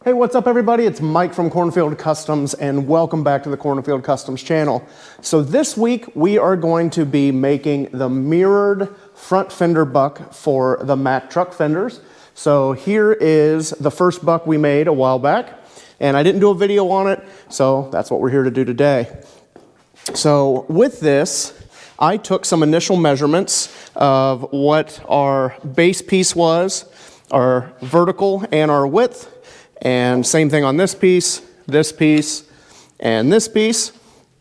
Hey, what's up everybody? It's Mike from Cornfield Customs and welcome back to the Cornfield Customs channel. So this week we are going to be making the mirrored front fender buck for the Mack truck fenders. So here is the first buck we made a while back and I didn't do a video on it, so that's what we're here to do today. So with this, I took some initial measurements of what our base piece was, our vertical and our width. And same thing on this piece, and this piece.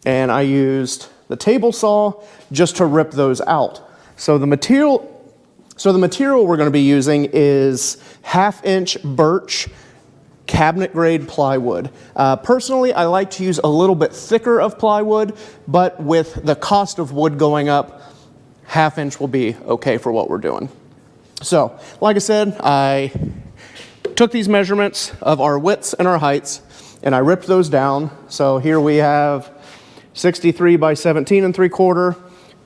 And I used the table saw just to rip those out. So the material we're going to be using is 1/2 inch birch cabinet grade plywood. Personally, I like to use a little bit thicker of plywood, but with the cost of wood going up, 1/2 inch will be okay for what we're doing. So, like I said, I took these measurements of our widths and our heights and I ripped those down. So here we have 63 by 17 3/4,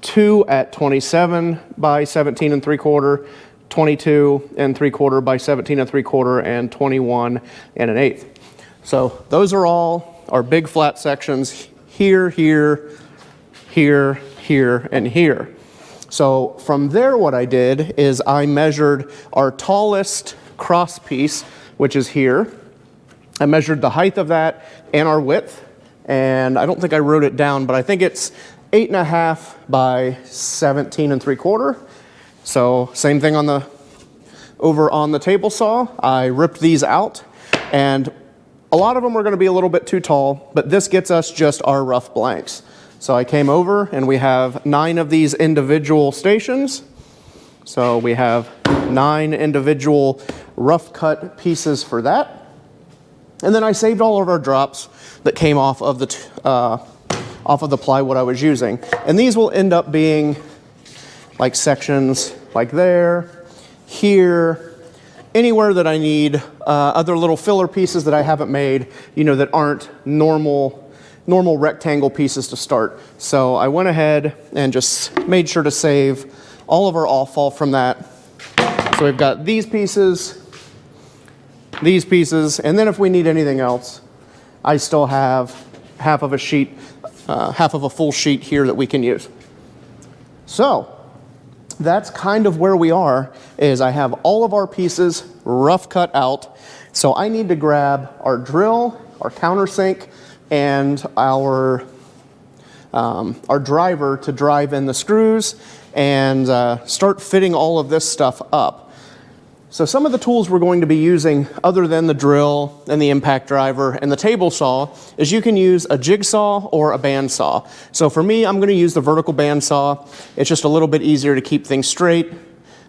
2 at 27 by 17 3/4, 22 3/4 by 17 3/4, and 21 1/8. So those are all our big flat sections here, here, here, here, and here. So from there what I did is I measured our tallest cross piece, which is here. I measured the height of that and our width, and I don't think I wrote it down, but I think it's 8.5 by 17 3/4. So same thing over on the table saw. I ripped these out, and a lot of them are going to be a little bit too tall, but this gets us just our rough blanks. So I came over and we have 9 of these individual stations. So we have 9 individual rough cut pieces for that. And then I saved all of our drops that came off of the plywood I was using. And these will end up being like sections like there, here, anywhere that I need, other little filler pieces that I haven't made, that aren't normal rectangle pieces to start. So I went ahead and just made sure to save all of our offal from that. So we've got these pieces, and then if we need anything else, I still have half of a full sheet here that we can use. So that's kind of where we are, is I have all of our pieces rough cut out. So I need to grab our drill, our countersink, and our driver to drive in the screws and start fitting all of this stuff up. So some of the tools we're going to be using, other than the drill and the impact driver and the table saw, is you can use a jigsaw or a bandsaw. So for me, I'm going to use the vertical bandsaw. It's just a little bit easier to keep things straight.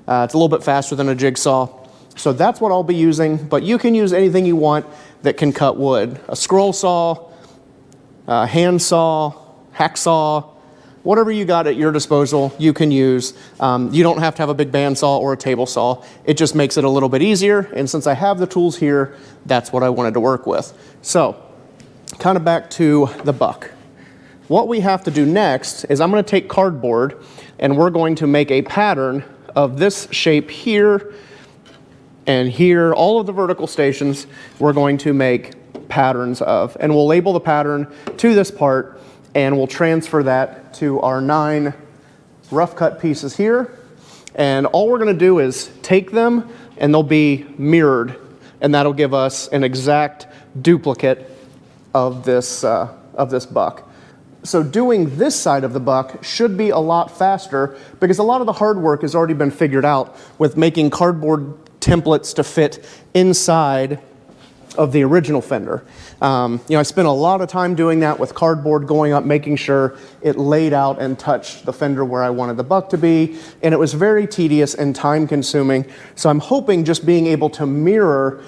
It's a little bit faster than a jigsaw. So that's what I'll be using, but you can use anything you want that can cut wood. A scroll saw, a hand saw, hacksaw, whatever you got at your disposal, you can use. You don't have to have a big bandsaw or a table saw. It just makes it a little bit easier, and since I have the tools here, that's what I wanted to work with. So, kind of back to the buck. What we have to do next is I'm going to take cardboard, and we're going to make a pattern of this shape here and here. All of the vertical stations we're going to make patterns of, and we'll label the pattern to this part, and we'll transfer that to our 9 rough cut pieces here. And all we're going to do is take them and they'll be mirrored, and that'll give us an exact duplicate of this buck. So doing this side of the buck should be a lot faster because a lot of the hard work has already been figured out with making cardboard templates to fit inside of the original fender. I spent a lot of time doing that with cardboard, going up, making sure it laid out and touched the fender where I wanted the buck to be, and it was very tedious and time consuming. So I'm hoping just being able to mirror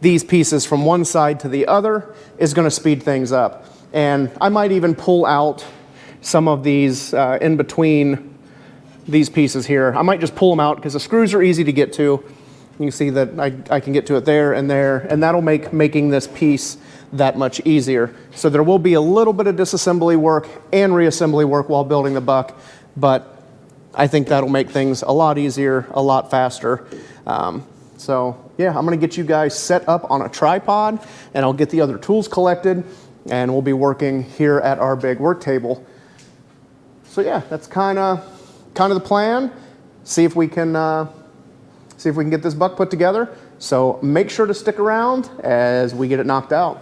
these pieces from one side to the other is going to speed things up. And I might even pull out some of these in between these pieces here. I might just pull them out because the screws are easy to get to. You can see that I can get to it there, and that'll make making this piece that much easier. So there will be a little bit of disassembly work and reassembly work while building the buck, but I think that'll make things a lot easier, a lot faster. So yeah, I'm gonna get you guys set up on a tripod, and I'll get the other tools collected, and we'll be working here at our big work table. So yeah, that's kind of the plan. See if we can get this buck put together. So make sure to stick around as we get it knocked out.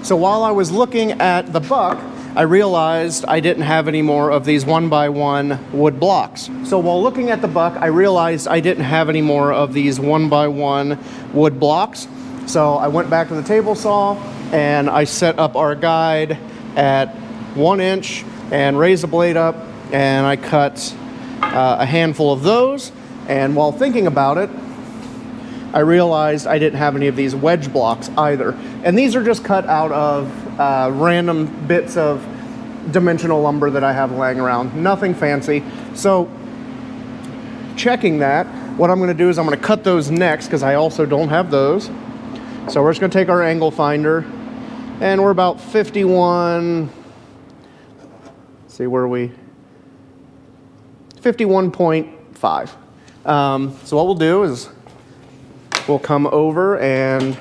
So while I was looking at the buck, I realized I didn't have any more of these 1x1 wood blocks. So while looking at the buck, I realized I didn't have any more of these 1x1 wood blocks. So I went back to the table saw and I set up our guide at 1 inch and raised the blade up, and I cut a handful of those. And while thinking about it, I realized I didn't have any of these wedge blocks either. And these are just cut out of random bits of dimensional lumber that I have laying around. Nothing fancy. So checking that, what I'm gonna do is I'm gonna cut those next because I also don't have those. So we're just gonna take our angle finder, and we're about 51, let's see, where are we? 51.5. So what we'll do is we'll come over and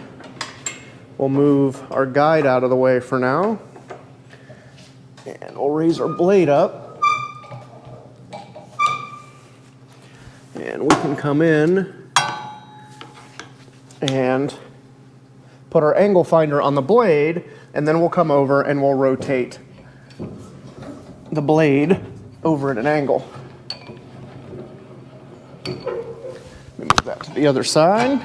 we'll move our guide out of the way for now. And we'll raise our blade up. And we can come in and put our angle finder on the blade, and then we'll come over and we'll rotate the blade over at an angle. Let me move that to the other side.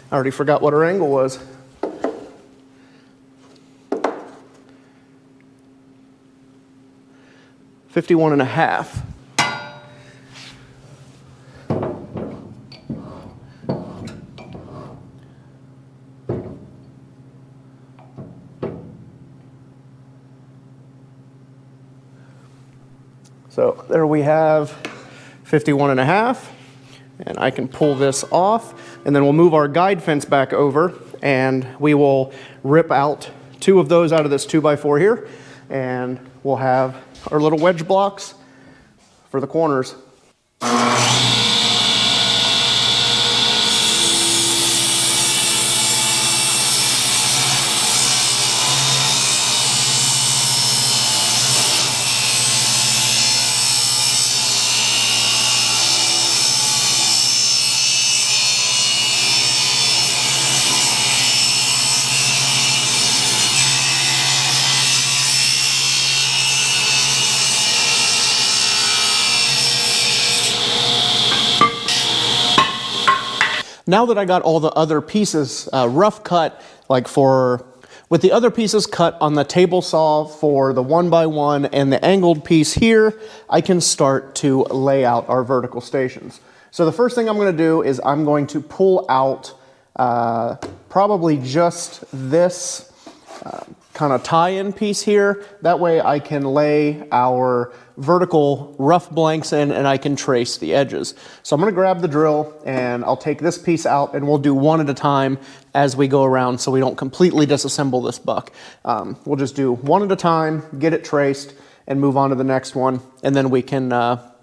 I already forgot what our angle was. $51.5. So there we have 51.5, and I can pull this off, and then we'll move our guide fence back over, and we will rip out 2 of those out of this 2x4 here, and we'll have our little wedge blocks for the corners. Now that I got all the other pieces rough cut, with the other pieces cut on the table saw for the 1x1 and the angled piece here, I can start to lay out our vertical stations. So the first thing I'm going to do is I'm going to pull out probably just this kind of tie-in piece here. That way I can lay our vertical rough blanks in and I can trace the edges. So I'm going to grab the drill and I'll take this piece out, and we'll do one at a time as we go around so we don't completely disassemble this buck. We'll just do one at a time, get it traced, and move on to the next one, and then we can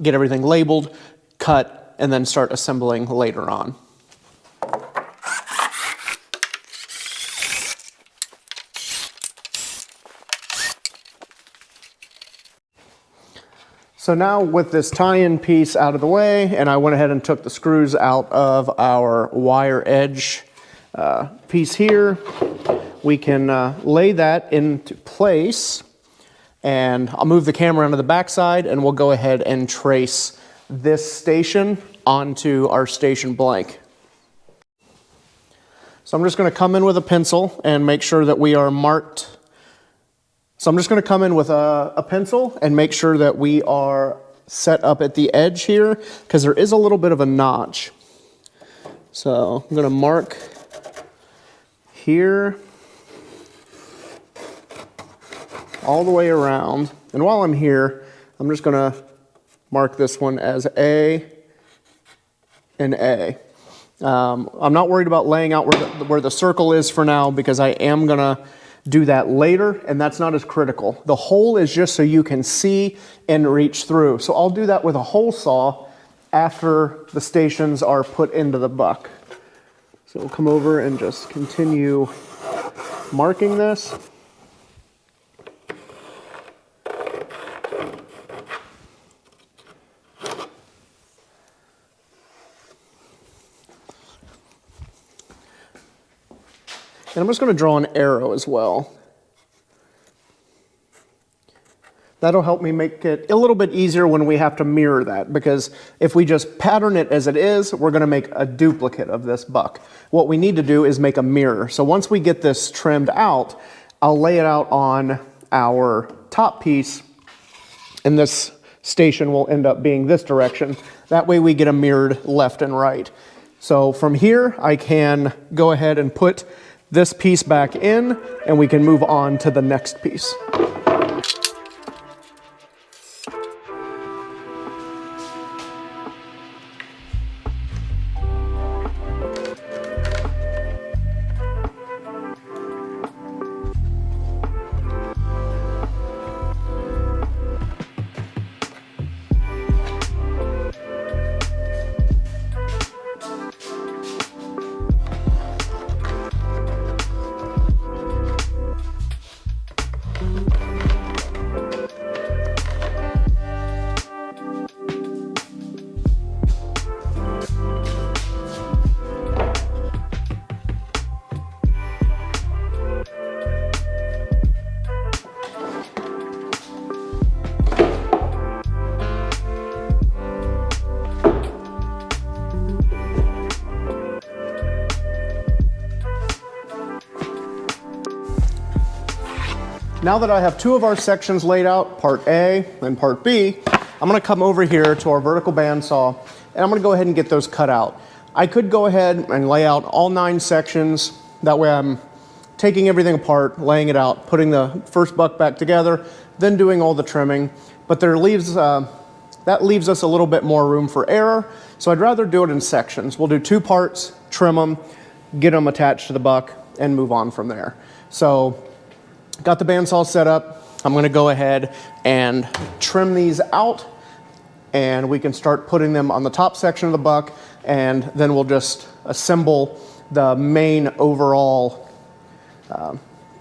get everything labeled, cut, and then start assembling later on. So now with this tie-in piece out of the way, and I went ahead and took the screws out of our wire edge piece here, we can lay that into place, and I'll move the camera onto the backside, and we'll go ahead and trace this station onto our station blank. So I'm just going to come in with a pencil and make sure that we are marked. So I'm just going to come in with a pencil and make sure that we are set up at the edge here, because there is a little bit of a notch. So I'm going to mark here, all the way around. And while I'm here, I'm just gonna mark this one as A and A. I'm not worried about laying out where the circle is for now, because I am gonna do that later, and that's not as critical. The hole is just so you can see and reach through. So I'll do that with a hole saw after the stations are put into the buck. So we'll come over and just continue marking this. And I'm just going to draw an arrow as well. That'll help me make it a little bit easier when we have to mirror that, because if we just pattern it as it is, we're going to make a duplicate of this buck. What we need to do is make a mirror. So once we get this trimmed out, I'll lay it out on our top piece, and this station will end up being this direction. That way we get a mirrored left and right. So from here, I can go ahead and put this piece back in, and we can move on to the next piece. Now that I have two of our sections laid out, part A and part B, I'm gonna come over here to our vertical bandsaw, and I'm gonna go ahead and get those cut out. I could go ahead and lay out all 9 sections. That way I'm taking everything apart, laying it out, putting the first buck back together, then doing all the trimming. But that leaves us a little bit more room for error, so I'd rather do it in sections. We'll do 2 parts, trim them, get them attached to the buck, and move on from there. So, got the bandsaw set up. I'm gonna go ahead and trim these out, and we can start putting them on the top section of the buck, and then we'll just assemble the main overall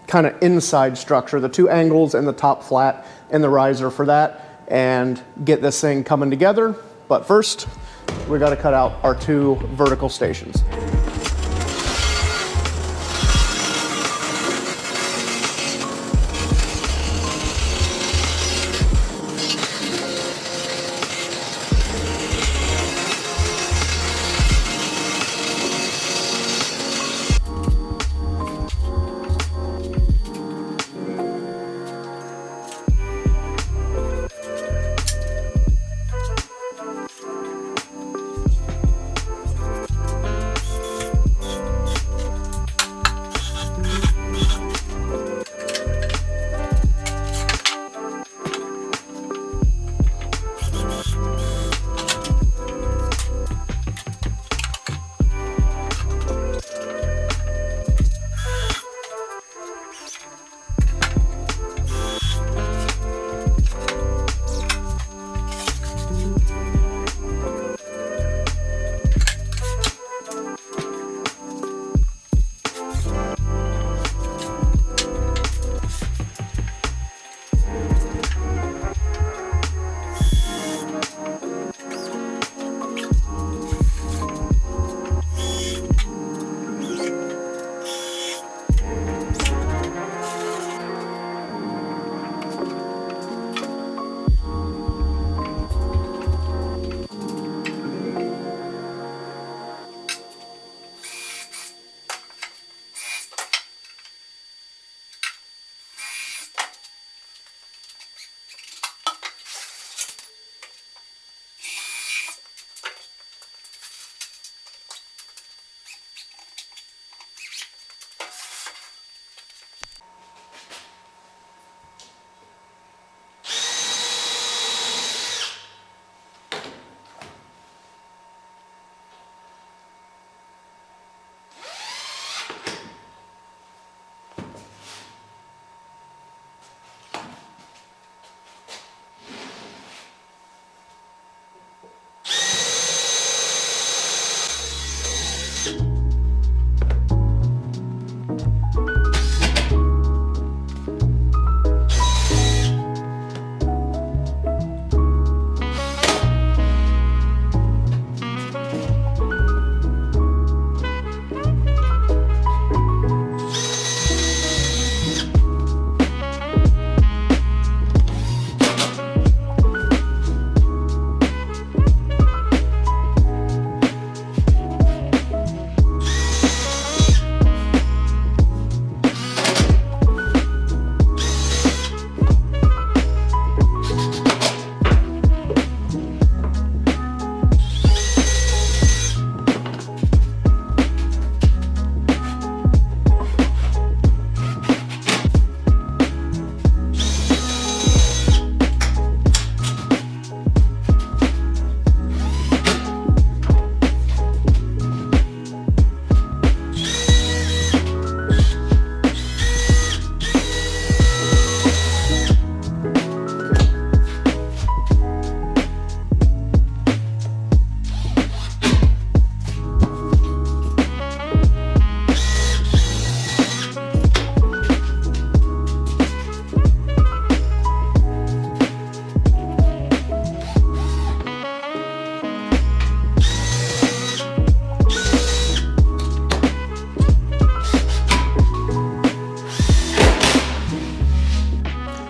kind of inside structure, the 2 angles and the top flat and the riser for that, and get this thing coming together. But first, we gotta cut out our 2 vertical stations.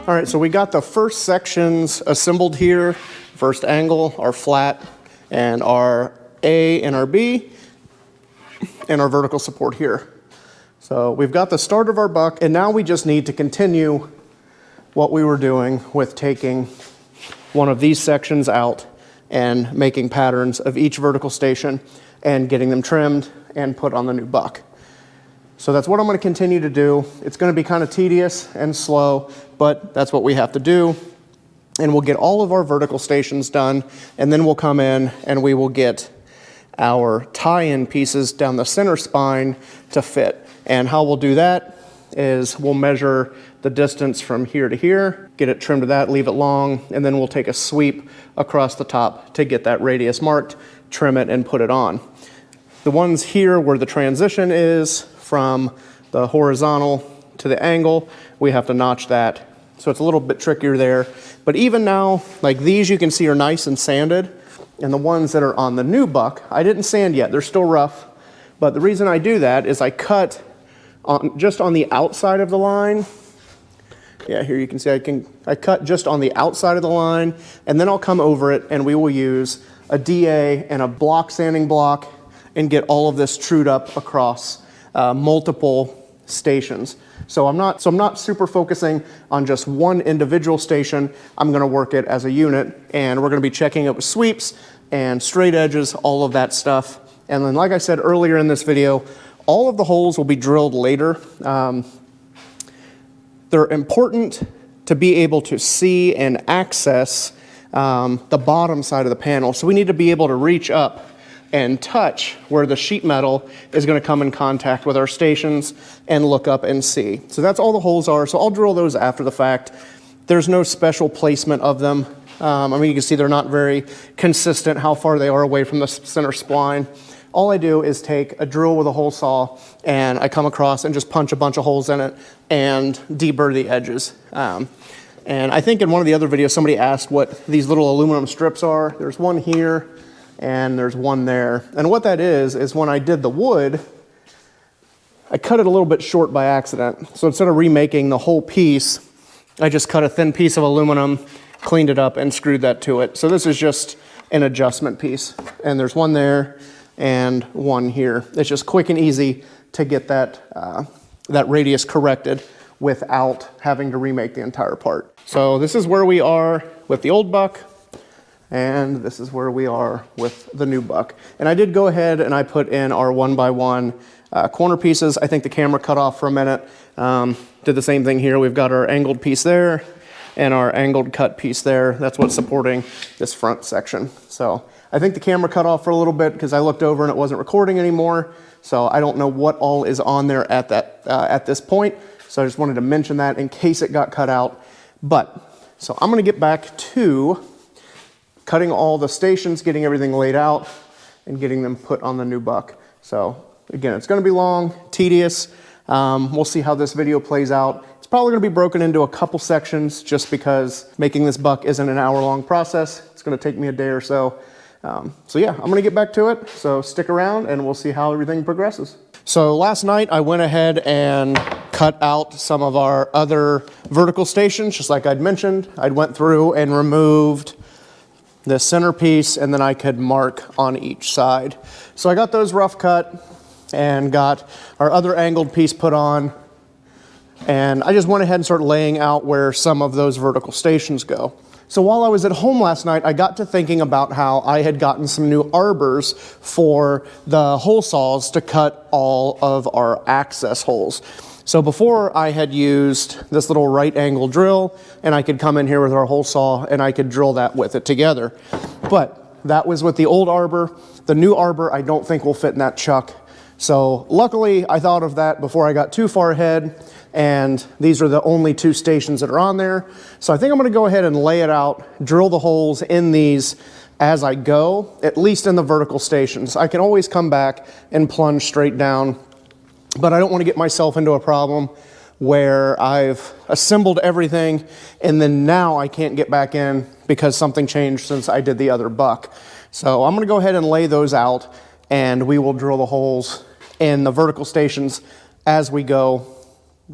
All right, so we got the first sections assembled here. First angle, our flat, and our A and our B, and our vertical support here. So we've got the start of our buck, and now we just need to continue what we were doing with taking one of these sections out and making patterns of each vertical station and getting them trimmed and put on the new buck. So that's what I'm going to continue to do. It's going to be kind of tedious and slow, but that's what we have to do. And we'll get all of our vertical stations done, and then we'll come in and we will get our tie-in pieces down the center spine to fit. And how we'll do that is we'll measure the distance from here to here, get it trimmed to that, leave it long, and then we'll take a sweep across the top to get that radius marked, trim it, and put it on. The ones here where the transition is from the horizontal to the angle, we have to notch that. So it's a little bit trickier there. But even now, like these you can see are nice and sanded, and the ones that are on the new buck, I didn't sand yet, they're still rough. But the reason I do that is I cut just on the outside of the line. Yeah, here you can see I cut just on the outside of the line, and then I'll come over it and we will use a DA and a block sanding block and get all of this trued up across multiple stations. So I'm not super focusing on just one individual station. I'm going to work it as a unit, and we're going to be checking it with sweeps and straight edges, all of that stuff. And then, like I said earlier in this video, all of the holes will be drilled later. They're important to be able to see and access the bottom side of the panel. So we need to be able to reach up and touch where the sheet metal is going to come in contact with our stations and look up and see. So that's all the holes are. So I'll drill those after the fact. There's no special placement of them. I mean, you can see they're not very consistent how far they are away from the center spline. All I do is take a drill with a hole saw and I come across and just punch a bunch of holes in it and deburr the edges. And I think in one of the other videos somebody asked what these little aluminum strips are. There's one here and there's one there. And what that is when I did the wood, I cut it a little bit short by accident. So instead of remaking the whole piece, I just cut a thin piece of aluminum, cleaned it up, and screwed that to it. So this is just an adjustment piece. And there's one there and one here. It's just quick and easy to get that, that radius corrected without having to remake the entire part. So this is where we are with the old buck, and this is where we are with the new buck. And I did go ahead and I put in our 1x1 corner pieces. I think the camera cut off for a minute. Did the same thing here. We've got our angled piece there and our angled cut piece there. That's what's supporting this front section. So I think the camera cut off for a little bit because I looked over and it wasn't recording anymore. So I don't know what all is on there at this point. So I just wanted to mention that in case it got cut out. So I'm gonna get back to cutting all the stations, getting everything laid out, and getting them put on the new buck. So again, it's gonna be long, tedious. We'll see how this video plays out. It's probably gonna be broken into a couple sections just because making this buck isn't an hour-long process. It's gonna take me a day or so. So yeah, I'm gonna get back to it. So stick around and we'll see how everything progresses. So last night I went ahead and cut out some of our other vertical stations, just like I'd mentioned. I went through and removed the centerpiece, and then I could mark on each side. So I got those rough cut and got our other angled piece put on, and I just went ahead and started laying out where some of those vertical stations go. So while I was at home last night, I got to thinking about how I had gotten some new arbors for the hole saws to cut all of our access holes. So before I had used this little right angle drill, and I could come in here with our hole saw and I could drill that with it together. But that was with the old arbor. The new arbor I don't think will fit in that chuck. So luckily I thought of that before I got too far ahead, and these are the only two stations that are on there. So I think I'm gonna go ahead and lay it out, drill the holes in these as I go, at least in the vertical stations. I can always come back and plunge straight down, but I don't want to get myself into a problem where I've assembled everything and then now I can't get back in because something changed since I did the other buck. So I'm going to go ahead and lay those out, and we will drill the holes in the vertical stations as we go,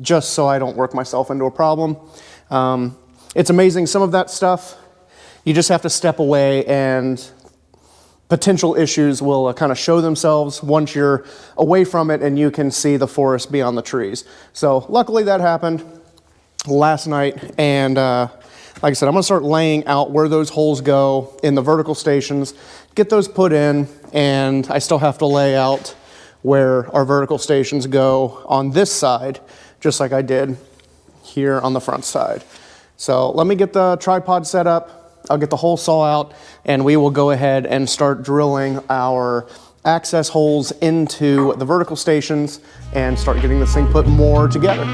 just so I don't work myself into a problem. It's amazing, some of that stuff, you just have to step away and potential issues will kind of show themselves once you're away from it and you can see the forest beyond the trees. So luckily that happened last night, and like I said, I'm gonna start laying out where those holes go in the vertical stations, get those put in, and I still have to lay out where our vertical stations go on this side, just like I did here on the front side. So let me get the tripod set up, I'll get the hole saw out, and we will go ahead and start drilling our access holes into the vertical stations and start getting this thing put more together.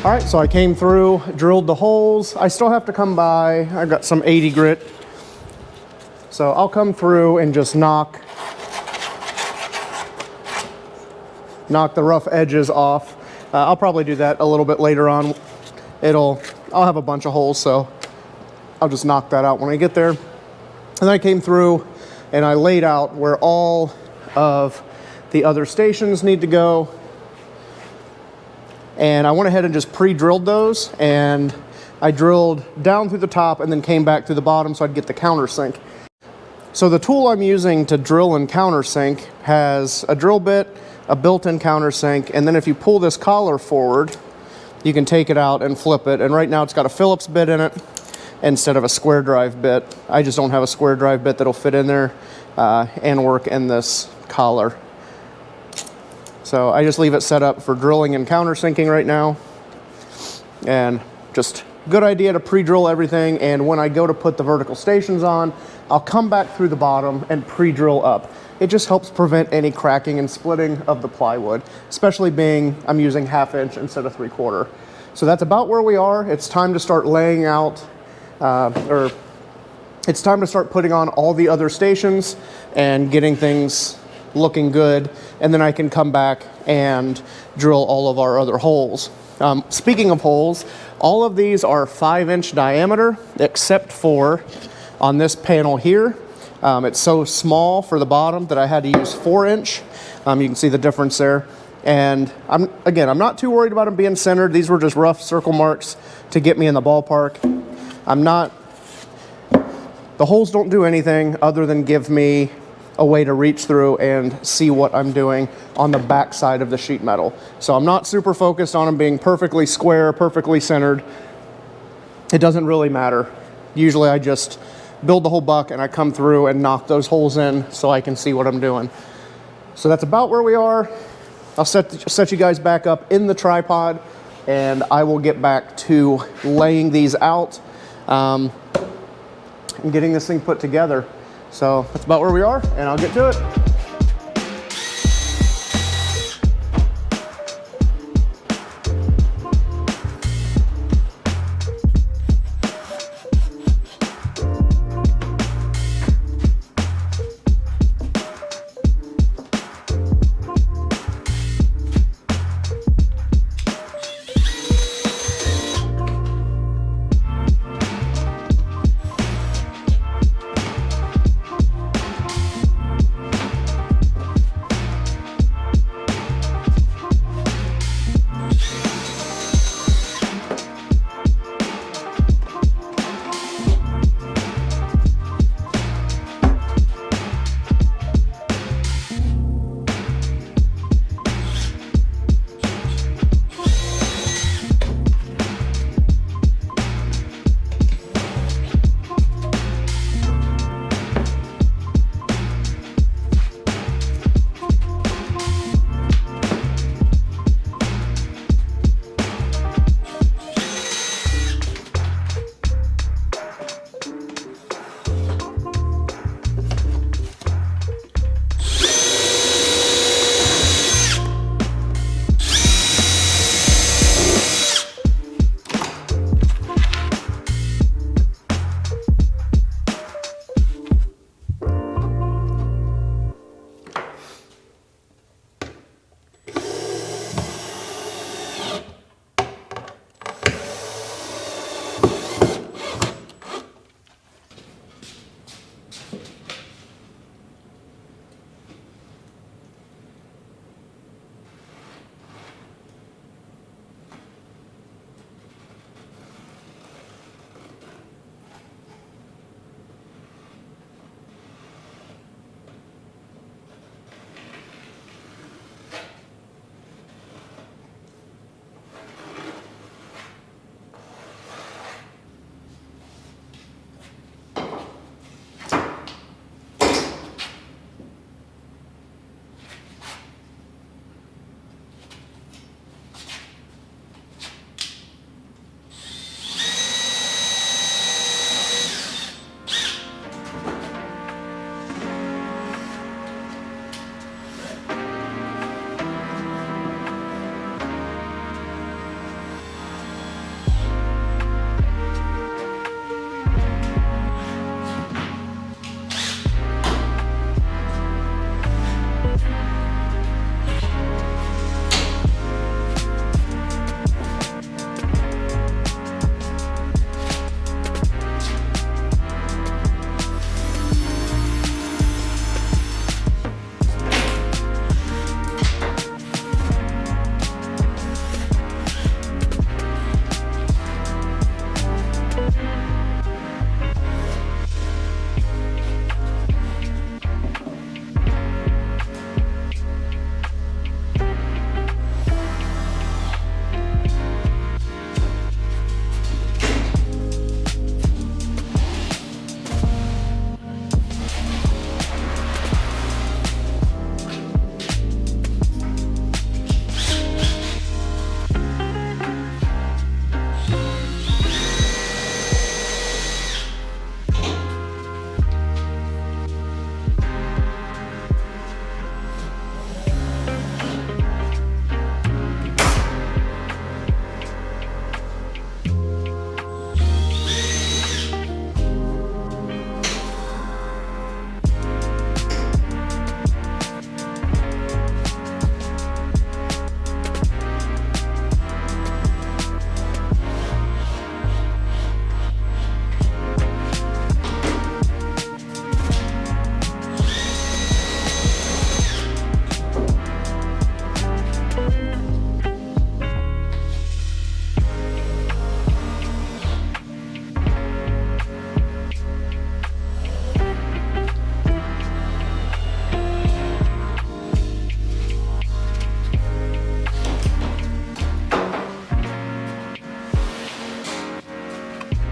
All right, so I came through, drilled the holes. I still have to come by, I've got some 80 grit. So I'll come through and just knock the rough edges off. I'll probably do that a little bit later on. I'll have a bunch of holes, so I'll just knock that out when I get there. And then I came through and I laid out where all of the other stations need to go. And I went ahead and just pre-drilled those, and I drilled down through the top and then came back through the bottom so I'd get the countersink. So the tool I'm using to drill and countersink has a drill bit, a built-in countersink, and then if you pull this collar forward, you can take it out and flip it. And right now it's got a Phillips bit in it instead of a square drive bit. I just don't have a square drive bit that'll fit in there and work in this collar. So I just leave it set up for drilling and countersinking right now. And just good idea to pre-drill everything, and when I go to put the vertical stations on, I'll come back through the bottom and pre-drill up. It just helps prevent any cracking and splitting of the plywood, especially being I'm using 1/2 inch instead of 3/4. So that's about where we are. It's time to start laying out, it's time to start putting on all the other stations and getting things looking good, and then I can come back and drill all of our other holes. Speaking of holes, all of these are 5-inch diameter, except for on this panel here. It's so small for the bottom that I had to use 4-inch. You can see the difference there. And I'm not too worried about them being centered. These were just rough circle marks to get me in the ballpark. The holes don't do anything other than give me a way to reach through and see what I'm doing on the back side of the sheet metal. So I'm not super focused on them being perfectly square, perfectly centered. It doesn't really matter. Usually I just build the whole buck and I come through and knock those holes in so I can see what I'm doing. So that's about where we are. I'll set you guys back up in the tripod and I will get back to laying these out and getting this thing put together. So that's about where we are and I'll get to it.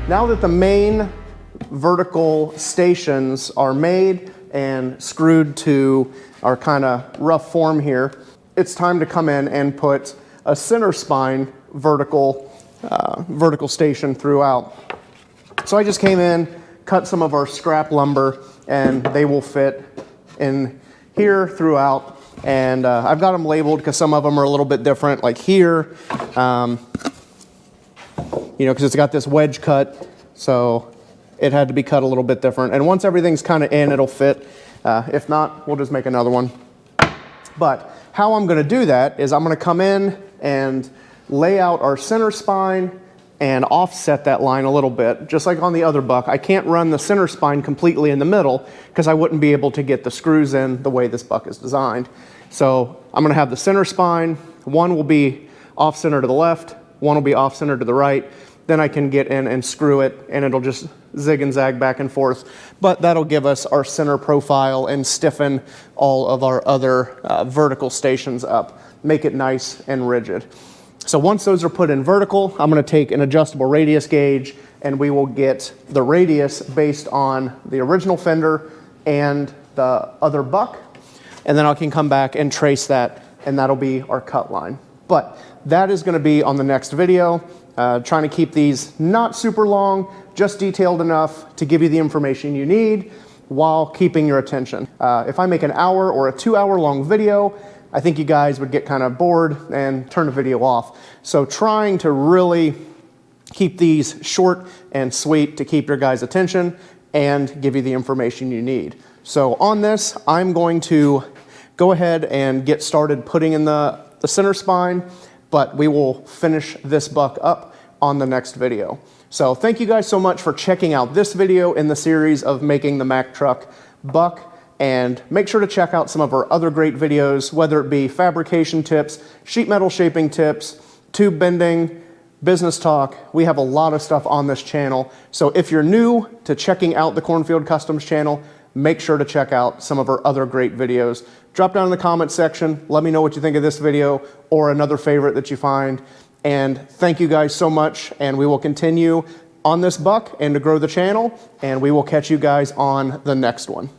Now that the main vertical stations are made and screwed to our kind of rough form here, it's time to come in and put a center spine vertical station throughout. So I just came in, cut some of our scrap lumber, and they will fit in here throughout. And I've got them labeled because some of them are a little bit different, like here, you know, because it's got this wedge cut, so it had to be cut a little bit different. And once everything's kind of in, it'll fit. If not, we'll just make another one. But how I'm going to do that is I'm going to come in and lay out our center spine and offset that line a little bit, just like on the other buck. I can't run the center spine completely in the middle because I wouldn't be able to get the screws in the way this buck is designed. So I'm going to have the center spine. One will be off center to the left, one will be off center to the right. Then I can get in and screw it, and it'll just zig and zag back and forth. But that'll give us our center profile and stiffen all of our other vertical stations up, make it nice and rigid. So once those are put in vertical, I'm going to take an adjustable radius gauge, and we will get the radius based on the original fender and the other buck. And then I can come back and trace that, and that'll be our cut line. But that is going to be on the next video. Trying to keep these not super long, just detailed enough to give you the information you need while keeping your attention. If I make an hour or a 2-hour long video, I think you guys would get kind of bored and turn the video off. So trying to really keep these short and sweet to keep your guys' attention and give you the information you need. So on this, I'm going to go ahead and get started putting in the center spine, but we will finish this buck up on the next video. So thank you guys so much for checking out this video in the series of making the Mack truck buck. And make sure to check out some of our other great videos, whether it be fabrication tips, sheet metal shaping tips, tube bending, business talk. We have a lot of stuff on this channel. So if you're new to checking out the Cornfield Customs channel, make sure to check out some of our other great videos. Drop down in the comment section. Let me know what you think of this video or another favorite that you find. And thank you guys so much. And we will continue on this buck and to grow the channel. And we will catch you guys on the next one.